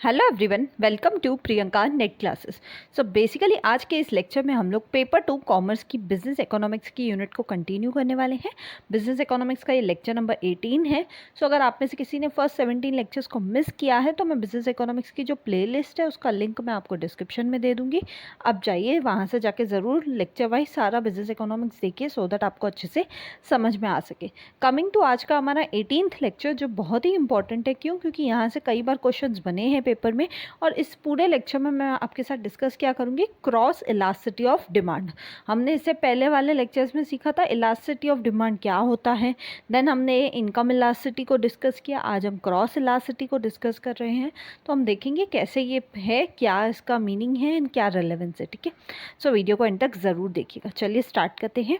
Hello everyone, welcome to Priyanka NET classes. So basically आज के इस लेक्चर में हम लोग पेपर 2 कॉमर्स की बिजनेस इकोनॉमिक्स की यूनिट को कंटिन्यू करने वाले हैं। बिजनेस इकोनॉमिक्स का ये लेक्चर नंबर 18 है। सो अगर आप में से किसी ने फर्स्ट 17 लेक्चर्स को मिस किया है तो मैं बिजनेस इकोनॉमिक्स की जो प्लेलिस्ट है उसका लिंक मैं आपको डिस्क्रिप्शन में दे दूँगी। आप जाइए, वहाँ से जाके ज़रूर लेक्चर वाइज सारा बिजनेस इकोनॉमिक्स देखिए सो दैट आपको अच्छे से समझ में आ सके। कमिंग टू आज का हमारा 18th लेक्चर जो बहुत ही इंपॉर्टेंट है। क्योंकि यहाँ से कई बार क्वेश्चंस बने हैं पेपर में, और इस पूरे लेक्चर में मैं आपके साथ डिस्कस क्या करूँगी, क्रॉस इलास्टिसिटी ऑफ डिमांड। हमने इससे पहले वाले लेक्चर्स में सीखा था इलास्टिसिटी ऑफ डिमांड क्या होता है, देन हमने इनकम इलास्टिसिटी को डिस्कस किया। आज हम क्रॉस इलास्टिसिटी को डिस्कस कर रहे हैं, तो हम देखेंगे कैसे ये है, क्या इसका मीनिंग है एंड क्या रेलेवेंस है। ठीक है, सो वीडियो को एंड तक ज़रूर देखिएगा। चलिए स्टार्ट करते हैं।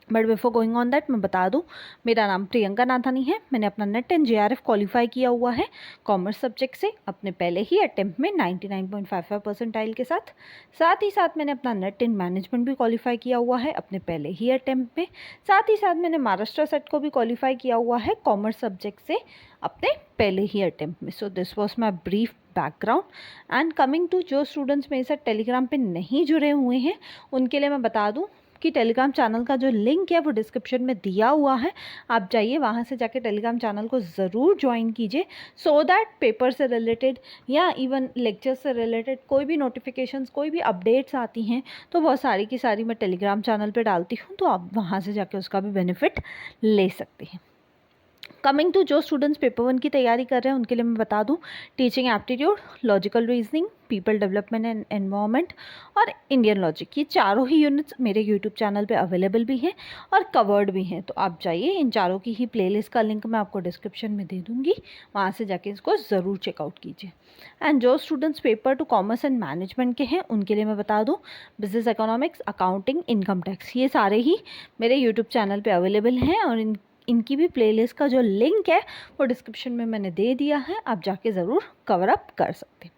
But before going on that मैं बता दूं, मेरा नाम प्रियंका नाथानी है। मैंने अपना नेट एंड JRF क्वालिफाई किया हुआ है कॉमर्स सब्जेक्ट से अपने पहले ही अटेम्प्ट में 99.55 परसेंटाइल के साथ। साथ ही साथ मैंने अपना नेट इन मैनेजमेंट भी क्वालिफाई किया हुआ है अपने पहले ही अटेम्प्ट में। साथ ही साथ मैंने महाराष्ट्र सेट को भी क्वालिफाई किया हुआ है कॉमर्स सब्जेक्ट से अपने पहले ही अटेम्प्ट में। So this was my brief background. And coming to जो स्टूडेंट्स मेरे साथ टेलीग्राम पे नहीं जुड़े हुए हैं उनके लिए मैं बता दूं कि टेलीग्राम चैनल का जो लिंक है वो डिस्क्रिप्शन में दिया हुआ है। आप जाइए, वहाँ से जाके टेलीग्राम चैनल को ज़रूर ज्वाइन कीजिए सो दैट पेपर से रिलेटेड या इवन लेक्चर से रिलेटेड कोई भी नोटिफिकेशंस, कोई भी अपडेट्स आती हैं तो बहुत सारी की सारी मैं टेलीग्राम चैनल पे डालती हूँ, तो आप वहाँ से जाके उसका भी बेनिफिट ले सकते हैं। कमिंग टू जो स्टूडेंट्स पेपर 1 की तैयारी कर रहे हैं उनके लिए मैं बता दूं, teaching aptitude, logical reasoning, people development and environment और इंडियन लॉजिक, ये चारों ही यूनिट्स मेरे यूट्यूब चैनल पे अवेलेबल भी हैं और कवर्ड भी हैं। तो आप जाइए, इन चारों की ही प्लेलिस्ट का लिंक मैं आपको डिस्क्रिप्शन में दे दूँगी, वहाँ से जाके इसको ज़रूर चेकआउट कीजिए। एंड जो students paper 2 commerce and management के हैं उनके लिए मैं बता दूँ, business economics, accounting, income tax, ये सारे ही मेरे यूट्यूब चैनल पर अवेलेबल हैं और इनकी भी प्लेलिस्ट का जो लिंक है वो डिस्क्रिप्शन में मैंने दे दिया है, आप जाके ज़रूर कवर अप कर सकते हैं।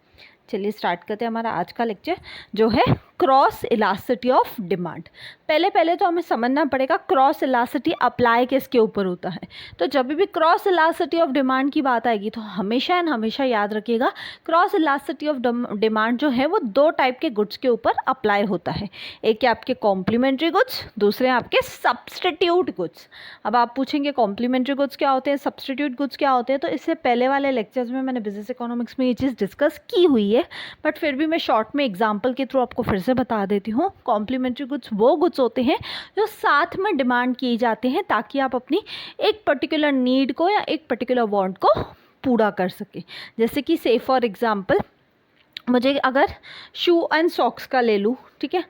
चलिए स्टार्ट करते हैं हमारा आज का लेक्चर जो है क्रॉस इलास्टिसिटी ऑफ डिमांड। पहले तो हमें समझना पड़ेगा क्रॉस इलास्टिसिटी अप्लाई किसके ऊपर होता है। तो जब भी क्रॉस इलास्टिसिटी ऑफ डिमांड की बात आएगी तो हमेशा एंड हमेशा याद रखिएगा, क्रॉस इलास्टिसिटी ऑफ डिमांड जो है वो दो टाइप के गुड्स के ऊपर अप्लाई होता है। एक है आपके कॉम्प्लीमेंट्री गुड्स, दूसरे हैं आपके सब्सटीट्यूट गुड्स। अब आप पूछेंगे कॉम्प्लीमेंट्री गुड्स क्या होते हैं, सब्सटीट्यूट गुड्स क्या होते हैं, तो इससे पहले वाले लेक्चर्स में मैंने बिजनेस इकोनॉमिक्स में ये चीज़ डिस्कस की हुई है, बट फिर भी मैं शॉर्ट में एग्जाम्पल के थ्रू आपको फिर से बता देती हूँ। कॉम्प्लीमेंट्री गुड्स वो गुड्स होते हैं जो साथ में डिमांड किए जाते हैं ताकि आप अपनी एक पर्टिकुलर नीड को या एक पर्टिकुलर वांट को पूरा कर सकें। जैसे कि से फॉर एग्जांपल, मुझे अगर शू एंड सॉक्स का ले लूँ, ठीक है,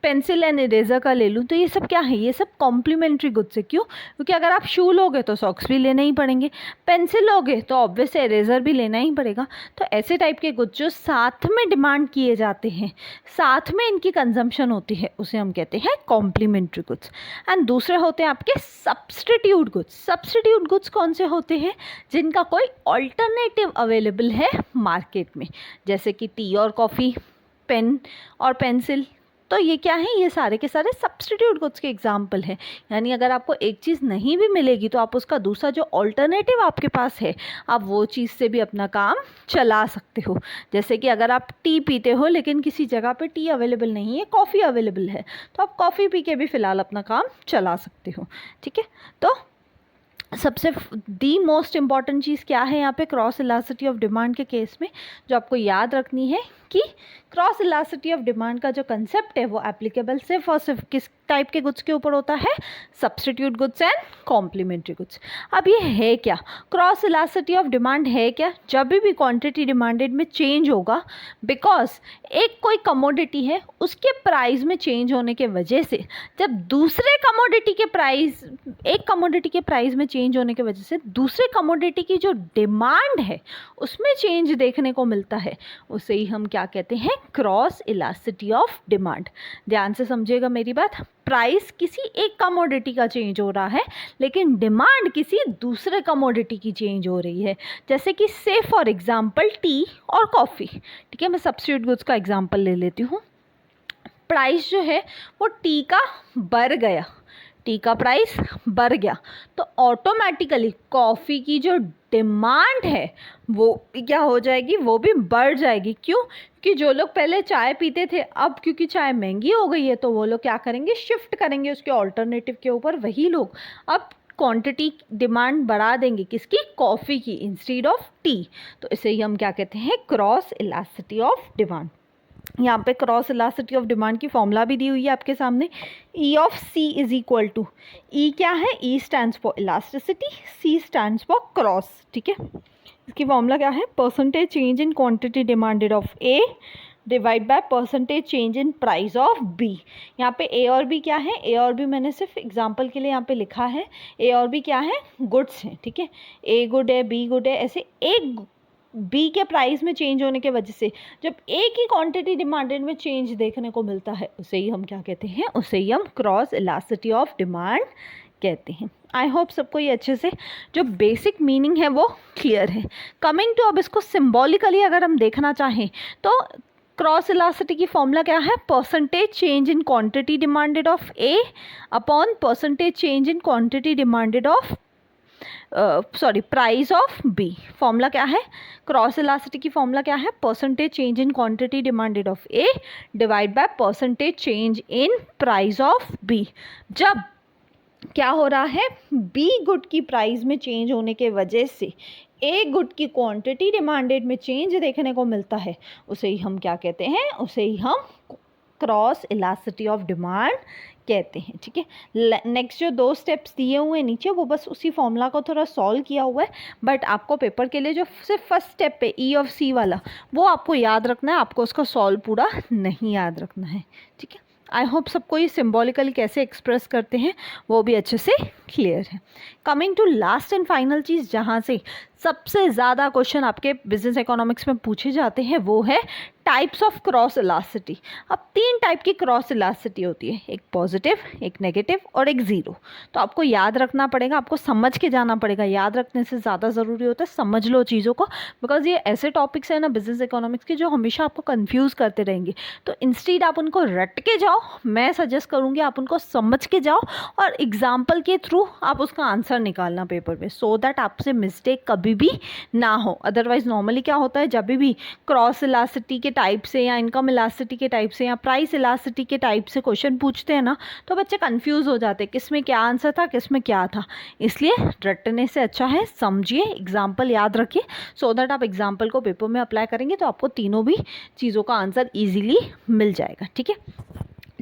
पेंसिल एंड इरेज़र का ले लूँ, तो ये सब क्या है, ये सब कॉम्प्लीमेंट्री गुड्स है। क्यों? क्योंकि अगर आप शू लोगे तो सॉक्स भी लेने ही पड़ेंगे, पेंसिल लोगे तो ऑब्वियस इरेज़र भी लेना ही पड़ेगा। तो ऐसे टाइप के गुड्स जो साथ में डिमांड किए जाते हैं, साथ में इनकी कंजम्पशन होती है, उसे हम कहते हैं कॉम्प्लीमेंट्री गुड्स। एंड दूसरे होते हैं आपके सब्सटीट्यूट गुड्स। सब्सटीट्यूट गुड्स कौन से होते हैं? जिनका कोई ऑल्टरनेटिव अवेलेबल है मार्केट में, जैसे कि टी और कॉफ़ी, पेन और पेंसिल। तो ये क्या है, ये सारे के सारे सब्सटीट्यूट गुड्स के एग्जाम्पल हैं। यानी अगर आपको एक चीज़ नहीं भी मिलेगी तो आप उसका दूसरा जो ऑल्टरनेटिव आपके पास है, आप वो चीज़ से भी अपना काम चला सकते हो। जैसे कि अगर आप टी पीते हो लेकिन किसी जगह पे टी अवेलेबल नहीं है, कॉफ़ी अवेलेबल है, तो आप कॉफ़ी पी के भी फ़िलहाल अपना काम चला सकते हो। ठीक है, तो सबसे दी मोस्ट इम्पॉर्टेंट चीज़ क्या है यहाँ पे क्रॉस इलास्टिसिटी ऑफ डिमांड के केस में जो आपको याद रखनी है कि क्रॉस इलास्टिसिटी ऑफ डिमांड का जो कंसेप्ट है वो एप्लीकेबल सिर्फ और सिर्फ किस टाइप के गुड्स के ऊपर होता है, substitute goods and complementary goods. अब ये है क्या, क्रॉस इलास्टिसिटी ऑफ डिमांड है क्या? जब भी क्वांटिटी डिमांडेड में चेंज होगा, बिकॉज एक कोई कमोडिटी है उसके प्राइस में चेंज होने के वजह से, जब दूसरे कमोडिटी के प्राइस, एक कमोडिटी के प्राइस में चेंज होने की वजह से दूसरे कमोडिटी की जो डिमांड है उसमें चेंज देखने को मिलता है, उसे ही हम क्या कहते हैं, क्रॉस इलास्टिसिटी ऑफ डिमांड। ध्यान से समझिएगा मेरी बात, प्राइस किसी एक कमोडिटी का चेंज हो रहा है लेकिन डिमांड किसी दूसरे कमोडिटी की चेंज हो रही है। जैसे कि से फॉर एग्जांपल टी और कॉफ़ी, ठीक है, मैं सब्स्टिट्यूट गुड्स का एग्जांपल ले लेती हूँ। प्राइस जो है वो टी का बढ़ गया, टी का प्राइस बढ़ गया तो ऑटोमेटिकली कॉफ़ी की जो डिमांड है वो क्या हो जाएगी, वो भी बढ़ जाएगी। क्यों? कि जो लोग पहले चाय पीते थे अब क्योंकि चाय महंगी हो गई है तो वो लोग क्या करेंगे, शिफ्ट करेंगे उसके ऑल्टरनेटिव के ऊपर। वही लोग अब क्वांटिटी डिमांड बढ़ा देंगे किसकी, कॉफ़ी की, इंस्टीड ऑफ टी। तो इसे ही हम क्या कहते हैं, क्रॉस इलास्टिसिटी ऑफ डिमांड। यहाँ पे क्रॉस इलास्टिसिटी ऑफ डिमांड की फॉर्मूला भी दी हुई है आपके सामने। E of C is equal to, E क्या है, E stands for elasticity, C stands for cross. ठीक है, इसकी फॉर्मूला क्या है, percentage change in quantity demanded of A divide by percentage change in price of B. यहाँ पे ए और बी क्या है, ए और बी मैंने सिर्फ एग्जांपल के लिए यहाँ पे लिखा है। ए और बी क्या है, गुड्स हैं। ठीक है, ए गुड है, बी गुड है, ऐसे एक बी के प्राइस में चेंज होने के वजह से जब एक ही क्वांटिटी डिमांडेड में चेंज देखने को मिलता है उसे ही हम क्या कहते हैं, उसे ही हम क्रॉस इलास्टिसिटी ऑफ डिमांड कहते हैं। आई होप सबको ये अच्छे से जो बेसिक मीनिंग है वो क्लियर है। कमिंग टू अब इसको सिम्बॉलिकली अगर हम देखना चाहें तो क्रॉस इलास्टिसिटी की फॉर्मूला क्या है, percentage change in quantity demanded of A upon percentage change in quantity demanded of price of B. Formula क्या है, क्रॉस इलास्टिसिटी की फॉर्मूला क्या है, percentage change in quantity demanded of A divide by percentage change in price of B. जब क्या हो रहा है, बी गुड की प्राइस में चेंज होने के वजह से ए गुड की क्वांटिटी डिमांडेड में चेंज देखने को मिलता है उसे ही हम क्या कहते हैं, उसे ही हम क्रॉस इलास्टिसिटी ऑफ डिमांड कहते हैं। ठीक है, नेक्स्ट जो दो स्टेप्स दिए हुए हैं नीचे वो बस उसी फॉर्मूला को थोड़ा सॉल्व किया हुआ है, बट आपको पेपर के लिए जो सिर्फ फर्स्ट स्टेप है ई ऑफ सी वाला वो आपको याद रखना है, आपको उसका सॉल्व पूरा नहीं याद रखना है। ठीक है, आई होप सबको ये सिम्बॉलिकली कैसे एक्सप्रेस करते हैं वो भी अच्छे से क्लियर है। Coming to last and final चीज़ जहाँ से सबसे ज़्यादा क्वेश्चन आपके बिजनेस इकोनॉमिक्स में पूछे जाते हैं वो है टाइप्स ऑफ क्रॉस इलास्टिसिटी। अब तीन टाइप की क्रॉस इलास्टिसिटी होती है, एक पॉजिटिव, एक नेगेटिव और एक ज़ीरो। तो आपको याद रखना पड़ेगा, आपको समझ के जाना पड़ेगा, याद रखने से ज़्यादा ज़रूरी होता है समझ लो चीज़ों को, बिकॉज ये ऐसे टॉपिक्स हैं ना बिजनेस इकोनॉमिक्स के जो हमेशा आपको कन्फ्यूज़ करते रहेंगे। तो इंस्टीड आप उनको रट के जाओ, मैं सजेस्ट करूँगी आप उनको समझ के जाओ और एग्जाम्पल के थ्रू आप उसका आंसर निकालना पेपर में, सो दैट आपसे मिस्टेक कभी भी ना हो। अदरवाइज नॉर्मली क्या होता है, जब भी क्रॉस इलास्टिसिटी के टाइप से या इनकम इलास्टिसिटी के टाइप से या प्राइस इलास्टिसिटी के टाइप से क्वेश्चन पूछते हैं ना तो बच्चे कंफ्यूज हो जाते हैं किस में क्या आंसर था, किस में क्या था। इसलिए रटने से अच्छा है समझिए, एग्जाम्पल याद रखिए, सो दैट आप एग्जाम्पल को पेपर में अप्लाई करेंगे तो आपको तीनों भी चीज़ों का आंसर ईजिली मिल जाएगा। ठीक है,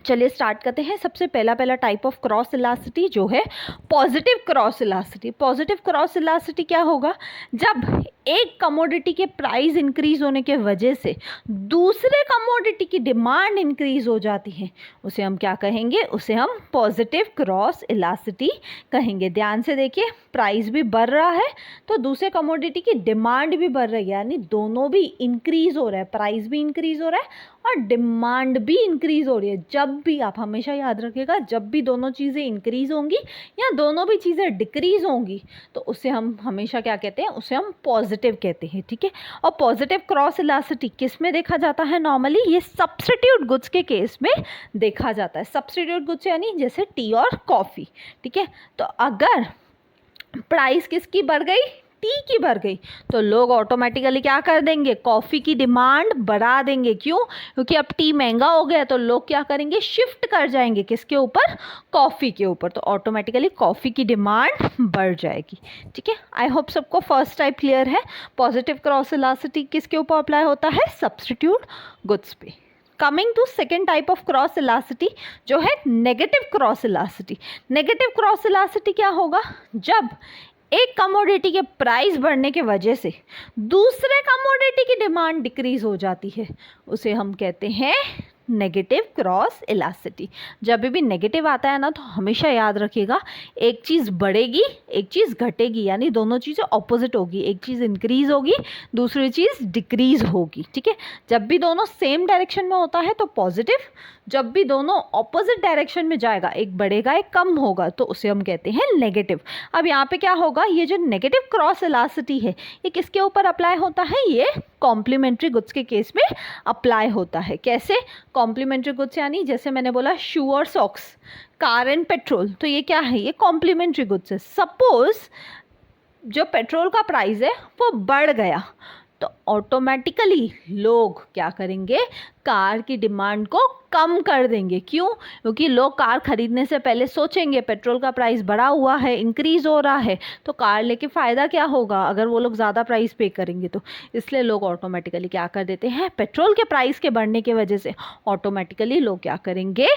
चलिए स्टार्ट करते हैं। सबसे पहला टाइप ऑफ क्रॉस इलास्टिसिटी जो है positive cross elasticity. Positive cross elasticity क्या होगा, जब एक कमोडिटी के प्राइस इंक्रीज होने के वजह से दूसरे कमोडिटी की डिमांड इंक्रीज हो जाती है उसे हम क्या कहेंगे, उसे हम पॉजिटिव क्रॉस इलास्टिसिटी कहेंगे। ध्यान से देखिए, प्राइस भी बढ़ रहा है तो दूसरे कमोडिटी की डिमांड भी बढ़ रही है, यानी दोनों भी इंक्रीज हो रहा है, प्राइस भी इंक्रीज हो रहा है और डिमांड भी इंक्रीज हो रही है। जब भी, आप हमेशा याद रखिएगा, जब भी दोनों चीज़ें इंक्रीज होंगी या दोनों भी चीज़ें डिक्रीज होंगी तो उसे हम हमेशा क्या कहते हैं, उसे हम पॉजिटिव कहते हैं। ठीक है, और पॉजिटिव क्रॉस इलास्टिसिटी किस में देखा जाता है, नॉर्मली ये सब्स्टिट्यूट गुड्स के केस में देखा जाता है। सब्स्टिट्यूट गुड्स यानी जैसे टी और कॉफ़ी। ठीक है, तो अगर प्राइस किसकी बढ़ गई, टी की बढ़ गई तो लोग ऑटोमेटिकली क्या कर देंगे, कॉफ़ी की डिमांड बढ़ा देंगे। क्यों? क्योंकि अब टी महंगा हो गया तो लोग क्या करेंगे, शिफ्ट कर जाएंगे किसके ऊपर, कॉफ़ी के ऊपर, तो ऑटोमेटिकली कॉफ़ी की डिमांड बढ़ जाएगी। ठीक है, आई होप सबको फर्स्ट टाइप क्लियर है। पॉजिटिव क्रॉस इलास्टिसिटी किसके ऊपर अप्लाई होता है, सब्स्टिट्यूट गुड्स पे। Coming to second type of cross elasticity जो है negative cross elasticity. Negative cross elasticity क्या होगा, जब एक कमोडिटी के प्राइस बढ़ने के वजह से दूसरे कमोडिटी की डिमांड डिक्रीज हो जाती है उसे हम कहते हैं नेगेटिव क्रॉस इलास्टिसिटी। जब भी नेगेटिव आता है ना तो हमेशा याद रखिएगा, एक चीज़ बढ़ेगी एक चीज़ घटेगी, यानी दोनों चीज़ें ऑपोजिट होगी, एक चीज़ इंक्रीज होगी दूसरी चीज़ डिक्रीज होगी। ठीक है, जब भी दोनों सेम डायरेक्शन में होता है तो पॉजिटिव, जब भी दोनों ऑपोजिट डायरेक्शन में जाएगा, एक बढ़ेगा एक कम होगा, तो उसे हम कहते हैं नेगेटिव। अब यहाँ पे क्या होगा, ये जो नेगेटिव क्रॉस इलास्टिसिटी है ये किसके ऊपर अप्लाई होता है, ये कॉम्प्लीमेंट्री गुड्स के केस में अप्लाई होता है। कैसे? कॉम्प्लीमेंट्री गुड्स यानी जैसे मैंने बोला शू और सॉक्स, कार एंड पेट्रोल, तो ये क्या है? ये कॉम्प्लीमेंट्री गुड्स है। सपोज जो पेट्रोल का प्राइस है वो बढ़ गया तो ऑटोमेटिकली लोग क्या करेंगे? कार की डिमांड को कम कर देंगे। क्यों? क्योंकि लोग कार खरीदने से पहले सोचेंगे पेट्रोल का प्राइस बढ़ा हुआ है, इंक्रीज़ हो रहा है, तो कार लेके फ़ायदा क्या होगा अगर वो लोग ज़्यादा प्राइस पे करेंगे तो। इसलिए लोग ऑटोमेटिकली क्या कर देते हैं? पेट्रोल के प्राइस के बढ़ने की वजह से ऑटोमेटिकली लोग क्या करेंगे?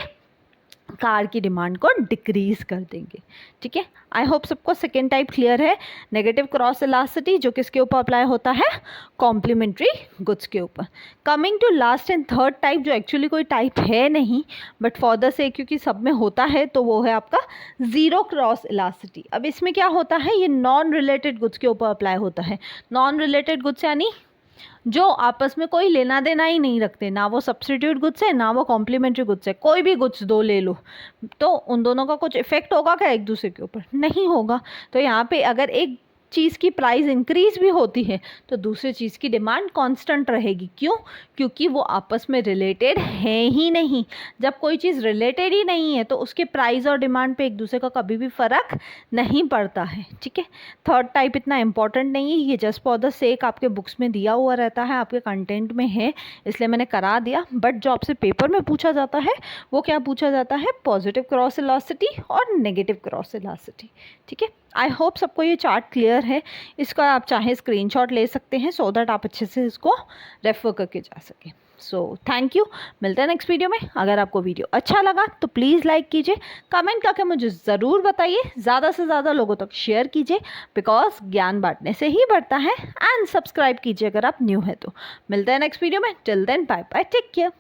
कार की डिमांड को डिक्रीज कर देंगे। ठीक है, आई होप सबको सेकेंड टाइप क्लियर है। नेगेटिव क्रॉस इलास्टिसिटी जो किसके ऊपर अप्लाई होता है? कॉम्प्लीमेंट्री गुड्स के ऊपर। Coming to last and third type, जो एक्चुअली कोई टाइप है नहीं बट फॉर द सेक क्योंकि सब में होता है, तो वो है आपका ज़ीरो क्रॉस इलास्टिसिटी। अब इसमें क्या होता है? ये नॉन रिलेटेड गुड्स के ऊपर अप्लाई होता है। नॉन रिलेटेड गुड्स यानी जो आपस में कोई लेना देना ही नहीं रखते, ना वो सब्स्टिट्यूट गुड्स है ना वो कॉम्प्लीमेंट्री गुड्स है, कोई भी गुड्स दो ले लो, तो उन दोनों का कुछ इफेक्ट होगा क्या एक दूसरे के ऊपर? नहीं होगा। तो यहाँ पे अगर एक चीज़ की प्राइस इंक्रीज भी होती है तो दूसरी चीज़ की डिमांड कांस्टेंट रहेगी। क्यों? क्योंकि वो आपस में रिलेटेड है ही नहीं। जब कोई चीज़ रिलेटेड ही नहीं है तो उसके प्राइस और डिमांड पे एक दूसरे का कभी भी फ़र्क नहीं पड़ता है। ठीक है, थर्ड टाइप इतना इंपॉर्टेंट नहीं है, ये जस्ट फॉर द सेक आपके बुक्स में दिया हुआ रहता है, आपके कंटेंट में है, इसलिए मैंने करा दिया। बट जो आपसे पेपर में पूछा जाता है वो क्या पूछा जाता है? पॉजिटिव क्रॉस इलास्टिसिटी और नेगेटिव क्रॉस इलास्टिसिटी। ठीक है, आई होप सबको ये चार्ट क्लियर है। इसका आप चाहे स्क्रीनशॉट ले सकते हैं सो दैट आप अच्छे से इसको रेफर करके जा सकें। सो थैंक यू, मिलते हैं नेक्स्ट वीडियो में। अगर आपको वीडियो अच्छा लगा तो प्लीज़ लाइक कीजिए, कमेंट करके मुझे ज़रूर बताइए, ज़्यादा से ज़्यादा लोगों तक शेयर कीजिए, बिकॉज ज्ञान बांटने से ही बढ़ता है। एंड सब्सक्राइब कीजिए अगर आप न्यू है तो। मिलते हैं नेक्स्ट वीडियो में। Till then bye bye, take care.